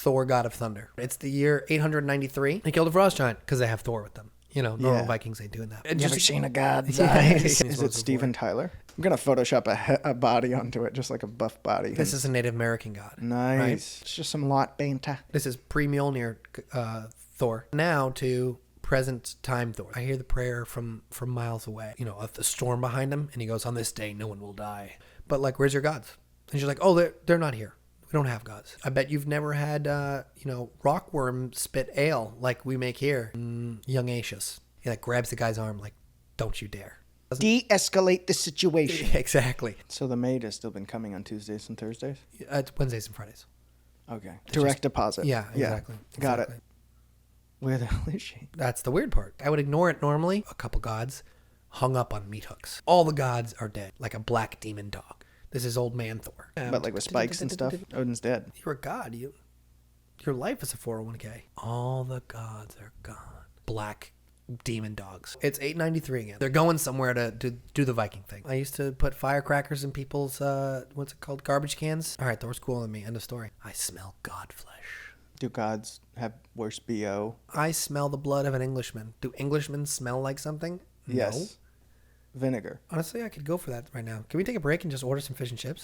Thor, God of Thunder. It's the year 893. They killed a frost giant because they have Thor with them. You know, normal Vikings ain't doing that. You ever seen a god's eyes? Is it Steven Tyler? I'm going to Photoshop a body onto it, just like a buff body. This is a Native American god. Nice. Right? It's just some lot banter. This is pre-Mjolnir Thor. Now to present time Thor. I hear the prayer from miles away. You know, of the storm behind him. And he goes, on this day, no one will die. But like, where's your gods? And she's like, oh, they're not here. We don't have gods. I bet you've never had, rockworm spit ale like we make here. Young Aetius. He like grabs the guy's arm like, don't you dare. De-escalate the situation. Exactly. So the maid has still been coming on Tuesdays and Thursdays? It's Wednesdays and Fridays. Okay. Direct deposit. Yeah, exactly. Got it. Where the hell is she? That's the weird part. I would ignore it normally. A couple gods hung up on meat hooks. All the gods are dead, like a black demon dog. This is old man Thor. But like with spikes and stuff? Odin's dead. You're a god. Your life is a 401k. All the gods are gone. Black demon dogs. It's 893 again. They're going somewhere to do the Viking thing. I used to put firecrackers in people's, what's it called? Garbage cans. All right, Thor's cooler than me. End of story. I smell god flesh. Do gods have worse BO? I smell the blood of an Englishman. Do Englishmen smell like something? Yes. No. Vinegar. Honestly, I could go for that right now. Can we take a break and just order some fish and chips?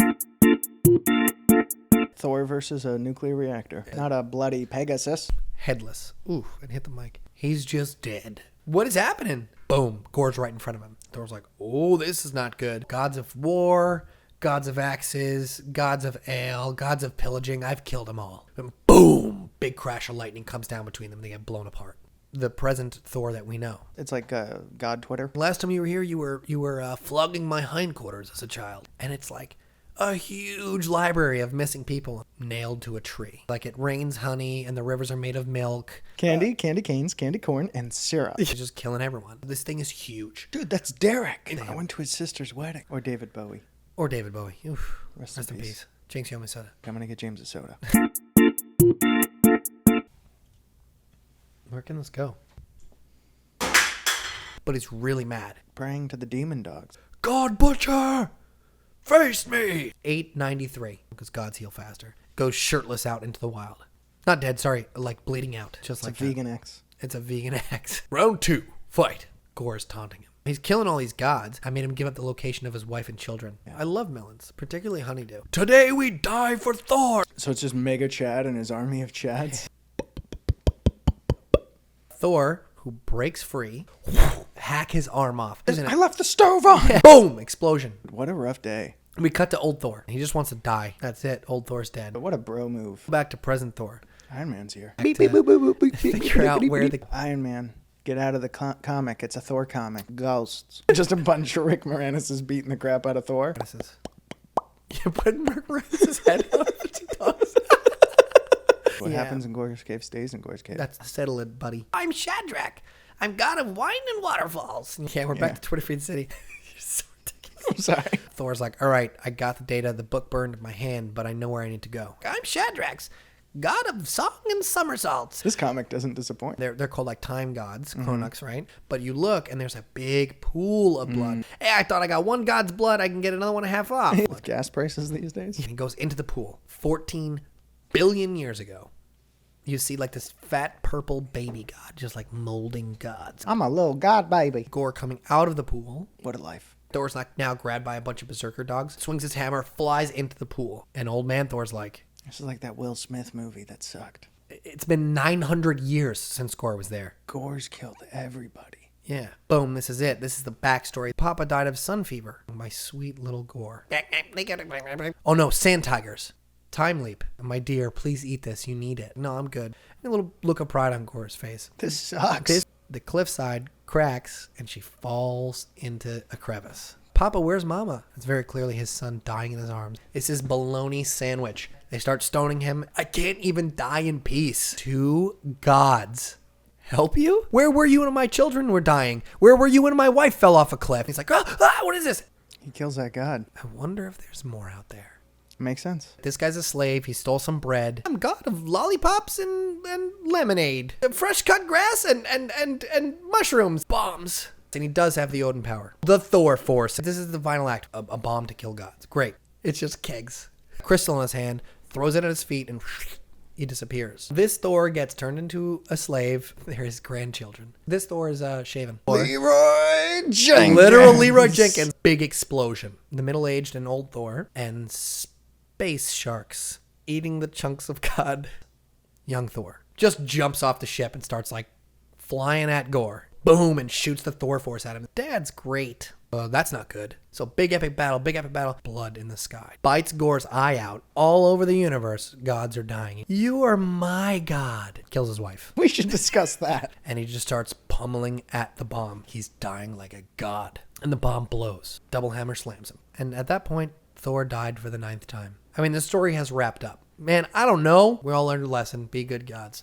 Thor versus a nuclear reactor. Not a bloody Pegasus. Headless. Ooh, and hit the mic. He's just dead. What is happening? Boom. Gorr's right in front of him. Thor's like, oh, this is not good. Gods of war, gods of axes, gods of ale, gods of pillaging. I've killed them all. And boom. Big crash of lightning comes down between them. They get blown apart. The present Thor that we know. It's like God Twitter. Last time you were here, you were flogging my hindquarters as a child. And it's like a huge library of missing people nailed to a tree. Like it rains honey and the rivers are made of milk. Candy canes, candy corn, and syrup. He's just killing everyone. This thing is huge. Dude, that's Derek. I went to his sister's wedding. Or David Bowie. Oof. Rest in peace. Jinx, you owe me soda. I'm going to get James a soda. Where can this go? But he's really mad. Praying to the demon dogs. God Butcher! Face me! 893, because gods heal faster. Goes shirtless out into the wild. Not dead, sorry, like bleeding out. Just like a vegan X. It's a vegan X. Round 2, fight. Gorr is taunting him. He's killing all these gods. I made him give up the location of his wife and children. Yeah. I love melons, particularly honeydew. Today we die for Thor! So it's just Mega Chad and his army of Chads? Thor, who breaks free, hack his arm off. I left the stove on! Yeah. Boom! Explosion. What a rough day. We cut to old Thor. He just wants to die. That's it. Old Thor's dead. But what a bro move. Back to present Thor. Iron Man's here. Figure out where the... Iron Man. Get out of the comic. It's a Thor comic. Ghosts. Just a bunch of Rick Moranis beating the crap out of Thor. You put Rick Moranis' head on the dogs. What happens in Gorr's cave stays in Gorr's cave. That's settle it, buddy. I'm Shadrach. I'm god of wine and waterfalls. Yeah, we're back to Twitter Feed City. You're so ridiculous. I'm sorry. Thor's like, all right, I got the data. The book burned in my hand, but I know where I need to go. I'm Shadrach, god of song and somersaults. This comic doesn't disappoint. They're called like time gods, Chronux, right? But you look and there's a big pool of blood. Hey, I thought I got one god's blood. I can get another one half off. With gas prices these days. He goes into the pool 14 billion years ago. You see like this fat purple baby god, just like molding gods. I'm a little god baby. Gorr coming out of the pool. What a life. Thor's like now grabbed by a bunch of berserker dogs, swings his hammer, flies into the pool. And old man Thor's like... This is like that Will Smith movie that sucked. It's been 900 years since Gorr was there. Gorr's killed everybody. Yeah. Boom, this is it. This is the backstory. Papa died of sun fever. My sweet little Gorr. Oh no, sand tigers. Time leap. My dear, please eat this. You need it. No, I'm good. A little look of pride on Gorr's face. This sucks. The cliffside cracks and she falls into a crevice. Papa, where's Mama? It's very clearly his son dying in his arms. It's his bologna sandwich. They start stoning him. I can't even die in peace. 2 gods help you? Where were you when my children were dying? Where were you when my wife fell off a cliff? He's like, what is this? He kills that god. I wonder if there's more out there. Makes sense. This guy's a slave. He stole some bread. I'm god of lollipops and lemonade. Fresh cut grass and mushrooms. Bombs. And he does have the Odin power. The Thor Force. This is the final act. A bomb to kill gods. Great. It's just kegs. Crystal in his hand. Throws it at his feet and he disappears. This Thor gets turned into a slave. They're his grandchildren. This Thor is shaven. Leroy Jenkins. Literal Leroy Jenkins. Big explosion. The middle-aged and old Thor and space sharks eating the chunks of God. Young Thor just jumps off the ship and starts like flying at Gorr. Boom, and shoots the Thor force at him. Dad's great. That's not good. So big epic battle. Blood in the sky. Bites Gorr's eye out. All over the universe, gods are dying. You are my god. Kills his wife. We should discuss that. And he just starts pummeling at the bomb. He's dying like a god. And the bomb blows. Double hammer slams him. And at that point, Thor died for the 9th time. I mean, the story has wrapped up. Man, I don't know. We all learned a lesson. Be good gods.